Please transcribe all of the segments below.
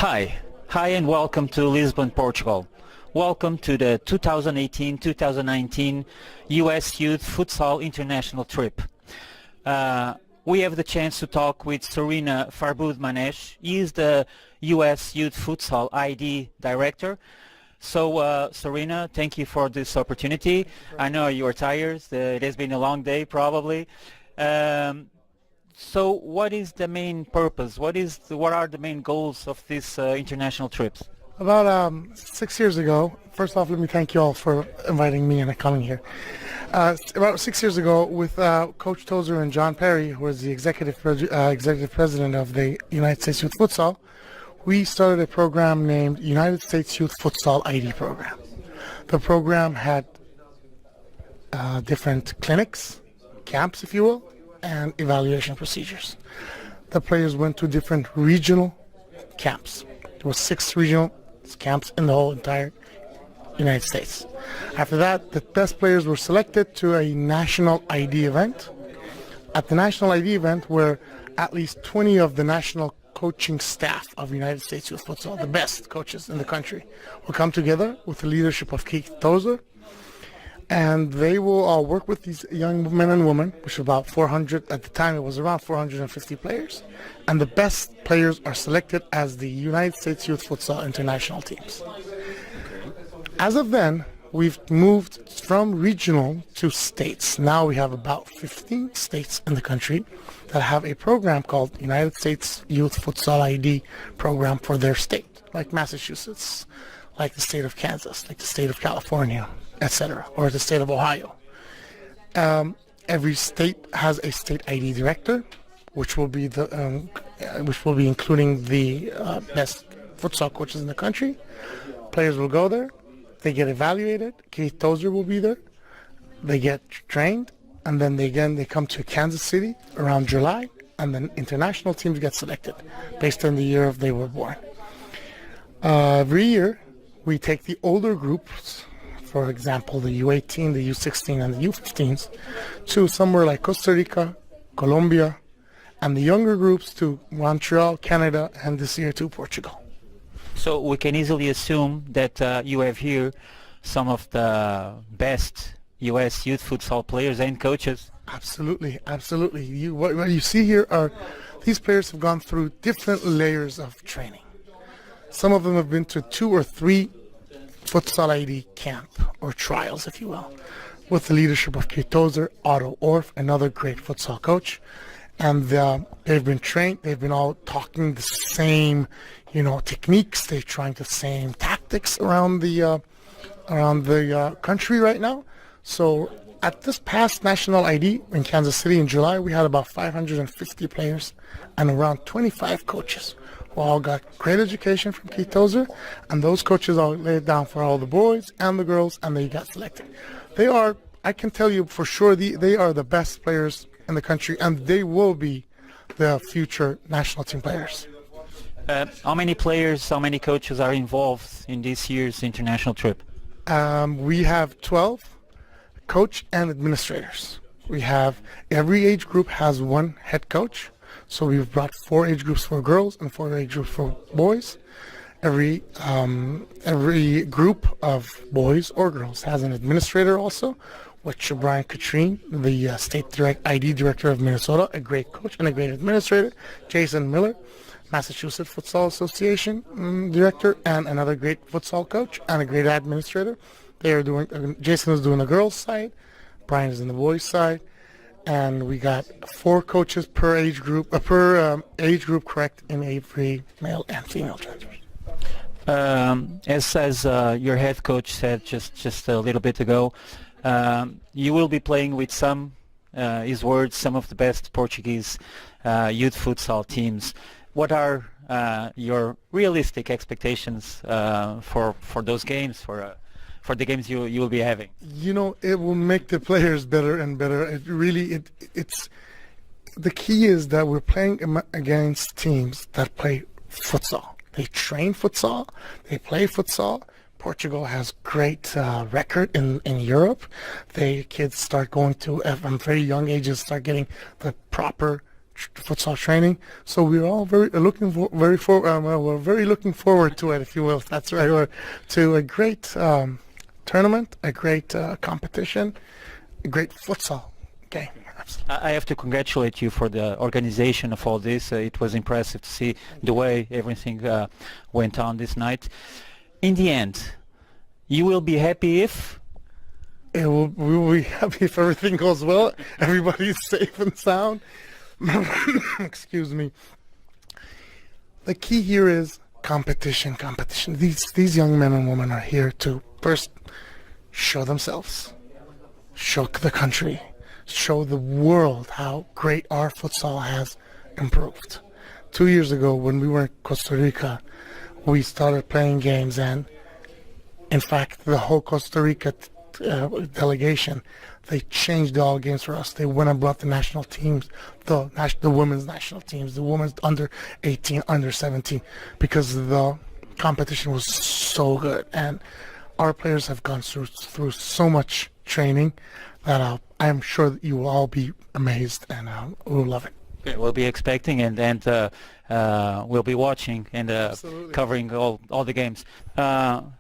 Hi and welcome to Lisbon, Portugal. Welcome to the 2018-2019 US Youth Futsal International trip. We have the chance to talk with Soorena Farboodmanesh. He is the US Youth Futsal ID Director. So Soorena, thank you for this opportunity. I know you are tired. It has been a long day probably. So what is the main purpose? What are the main goals of this international trips? About 6 years ago, first off, let me thank you all for inviting me and coming here. About 6 years ago, with Coach Tozer and John Perry, who was the executive president of the United States Youth Futsal, we started a program named United States Youth Futsal ID Program. The program had different clinics, camps, if you will, and evaluation procedures. The players went to different regional camps. There were 6 regional camps in the whole entire United States. After that, the best players were selected to a national ID event. At the national ID event, where at least 20 of the national coaching staff of United States Youth Futsal, the best coaches in the country, will come together with the leadership of Keith Tozer, and they will all work with these young men and women, which are about 400, at the time it was around 450 players, and the best players are selected as the United States Youth Futsal international teams. As of then, we've moved from regional to states. Now we have about 15 states in the country that have a program called United States Youth Futsal ID program for their state, like Massachusetts, like the state of Kansas, like the state of California, etc., or the state of Ohio. Every state has a state ID director, which will be including the best futsal coaches in the country. Players will go there, they get evaluated. Keith Tozer will be there. They get trained, and then they come to Kansas City around July, and then international teams get selected based on the year of they were born. Every year, we take the older groups, for example, the U18, the U16, and the U15s, to somewhere like Costa Rica, Colombia, and the younger groups to Montreal, Canada, and this year to Portugal. So we can easily assume that you have here some of the best US youth futsal players and coaches. Absolutely. What you see here are these players have gone through different layers of training. Some of them have been to 2 or 3 futsal ID camp or trials, if you will, with the leadership of Keith Tozer, Otto Orff, another great futsal coach. And they've been trained. They've been all talking the same, techniques. They're trying the same tactics around the country right now. So at this past national ID in Kansas City in July, we had about 550 players and around 25 coaches who all got great education from Keith Tozer, and those coaches all laid down for all the boys and the girls, and they got selected. They are, I can tell you for sure, they are the best players in the country, and they will be the future national team players. How many players, how many coaches are involved in this year's international trip? We have 12 coach and administrators. We have, every age group has one head coach. So we've brought 4 age groups for girls and 4 age groups for boys. Every group of boys or girls has an administrator also, which Brian Katrine, the state ID director of Minnesota, a great coach and a great administrator. Jason Miller, Massachusetts Futsal Association director, and another great futsal coach and a great administrator. They are doing. Jason is doing the girls' side, Brian is in the boys' side, and we got 4 coaches per age group, correct, in every male and female transfers. As your head coach said just a little bit ago, you will be playing with some of the best Portuguese youth futsal teams. What are your realistic expectations for those games, for the games you will be having? It will make the players better and better. It's the key is that we're playing against teams that play futsal. They train futsal, they play futsal. Portugal has great record in Europe. Kids start going to, from very young ages, start getting the proper futsal training. So we're all we're very looking forward to it, if you will, if that's the right word, to a great tournament, a great competition, a great futsal game. I have to congratulate you for the organization of all this. It was impressive to see the way everything went on this night. In the end, you will be happy if? We will be happy if everything goes well, everybody's safe and sound. Excuse me. The key here is competition. These young men and women are here to first show themselves, show the country, show the world how great our futsal has improved. 2 years ago, when we were in Costa Rica, we started playing games, and in fact, the whole Costa Rica delegation, they changed all games for us. They went and brought the national teams, the women's national teams, the women's under 18, under 17, because the competition was so good, and our players have gone through so much training that I am sure that you will all be amazed, and we'll love it. Okay, we'll be expecting, and we'll be watching and covering all the games.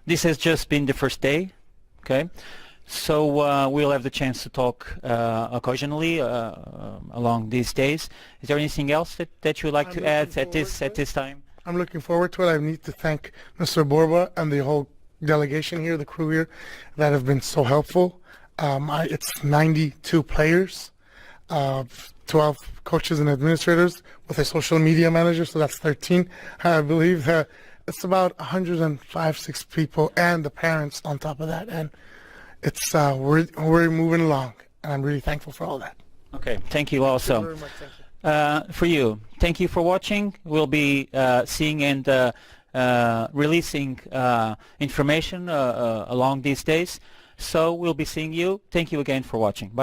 This has just been the first day, okay? So we'll have the chance to talk occasionally along these days. Is there anything else that you would like to add at this time? I'm looking forward to it. I need to thank Mr. Borba and the whole delegation here, the crew here, that have been so helpful. It's 92 players, 12 coaches and administrators with a social media manager, so that's 13. I believe it's about 105-6 people and the parents on top of that, and it's we're moving along, and I'm really thankful for all that. Okay, thank you also. Thank you very much. Thank you. For you, thank you for watching. We'll be seeing and releasing information along these days. So we'll be seeing you. Thank you again for watching. Bye.